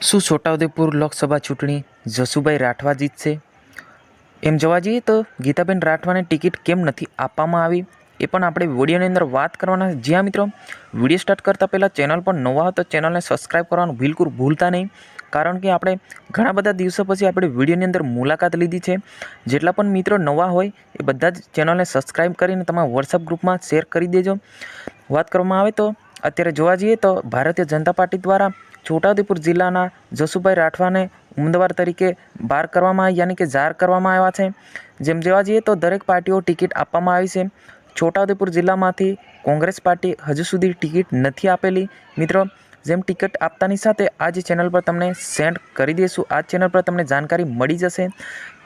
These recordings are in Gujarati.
શું છોટાઉદેપુર લોકસભા ચૂંટણી જસુભાઈ રાઠવા જીતશે? એમ જોવા જઈએ તો ગીતાબેન રાઠવાને ટિકિટ કેમ નથી આપવામાં આવી એ પણ આપણે વિડીયોની અંદર વાત કરવાના છે. જ્યાં મિત્રો વિડીયો સ્ટાર્ટ કરતાં પહેલાં ચેનલ પર નવા હોય તો ચેનલને સબસ્ક્રાઈબ કરવાનું બિલકુલ ભૂલતા નહીં, કારણ કે આપણે ઘણા બધા દિવસો પછી આપણે વિડીયોની અંદર મુલાકાત લીધી છે. જેટલા પણ મિત્રો નવા હોય એ બધા જ ચેનલને સબસ્ક્રાઈબ કરીને તમારા વોટ્સઅપ ગ્રુપમાં શેર કરી દેજો. વાત કરવામાં આવે તો અત્યારે જોવા જઈએ તો ભારતીય જનતા પાર્ટી દ્વારા છોટાઉદેપુર જિલ્લાના જસુભાઈ રાઠવાને ઉમેદવાર તરીકે બહાર કરવામાં યાની કે જાહેર કરવામાં આવ્યા છે. જેમ જોવા જઈએ તો દરેક પાર્ટીઓ ટિકિટ આપવામાં આવી છે. છોટાઉદેપુર જિલ્લામાંથી કોંગ્રેસ પાર્ટી હજુ સુધી ટિકિટ નથી આપેલી. મિત્રો, જેમ ટિકિટ આપતાની સાથે આ જ ચેનલ પર તમને સેન્ડ કરી દઈશું. આ ચેનલ પર તમને જાણકારી મળી જશે.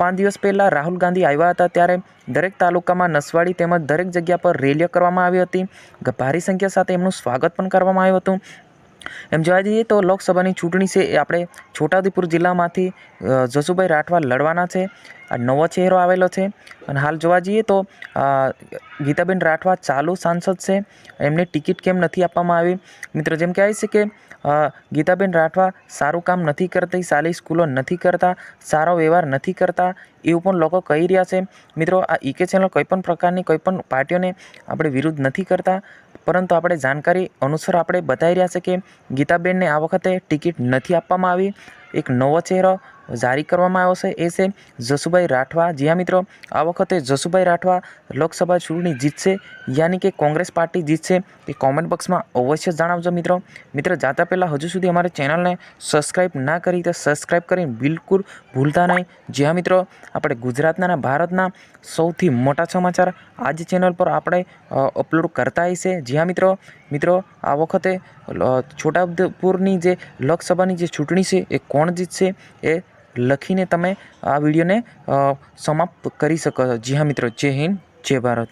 5 દિવસ પહેલાં રાહુલ ગાંધી આવ્યા હતા ત્યારે દરેક તાલુકામાં નસવાડી તેમજ દરેક જગ્યા પર રેલીઓ કરવામાં આવી હતી. ભારી સંખ્યા સાથે એમનું સ્વાગત પણ કરવામાં આવ્યું હતું. એમ જોવા જઈએ તો લોકસભાની ચૂંટણી છે એ આપણે છોટાઉદેપુર જિલ્લામાંથી જસુભાઈ રાઠવા લડવાના છે. આ નવો ચહેરો આવેલો છે અને હાલ જોવા જઈએ તો ગીતાબેન રાઠવા ચાલુ સાંસદ છે. એમને ટિકિટ કેમ નથી આપવામાં આવી? મિત્રો, જેમ કહેવાય છે કે ગીતાબેન રાઠવા સારું કામ નથી કરતી, સારી સ્કૂલો નથી કરતા, સારો વ્યવહાર નથી કરતા એવું પણ લોકો કહી રહ્યા છે. મિત્રો, આ ઈકે ચેનલ કોઈપણ પ્રકારની કોઈપણ પાર્ટીઓને આપણે વિરુદ્ધ નથી કરતા, પરંતુ આપણે જાણકારી અનુસાર આપણે બતાવી રહ્યા છે કે ગીતાબેનને આ વખતે ટિકિટ નથી આપવામાં આવી. એક નવો ચહેરો જારી કરવામાં આવ્યો છે, એ છે જસુભાઈ રાઠવા. જ્યાં મિત્રો આ વખતે જસુભાઈ રાઠવા લોકસભા ચૂંટણી જીતશે યાની કે કોંગ્રેસ પાર્ટી જીતશે એ કોમેન્ટ બોક્સમાં અવશ્ય જણાવજો. મિત્રો જાતા પહેલાં હજુ સુધી અમારી ચેનલને સબસ્ક્રાઈબ ના કરી તો સબસ્ક્રાઈબ કરીને બિલકુલ ભૂલતા નહીં. જ્યાં મિત્રો આપણે ગુજરાતના અને ભારતના સૌથી મોટા સમાચાર આ જ ચેનલ પર આપણે અપલોડ કરતા હશે. જ્યાં મિત્રો આ વખતે છોટાઉદેપુરની જે લોકસભાની જે ચૂંટણી છે એ કોણ જીતશે એ લખીને તમે આ વિડીયોને સમાપ્ત કરી શકો છો. જી હા મિત્રો, જય હિન્દ, જય ભારત.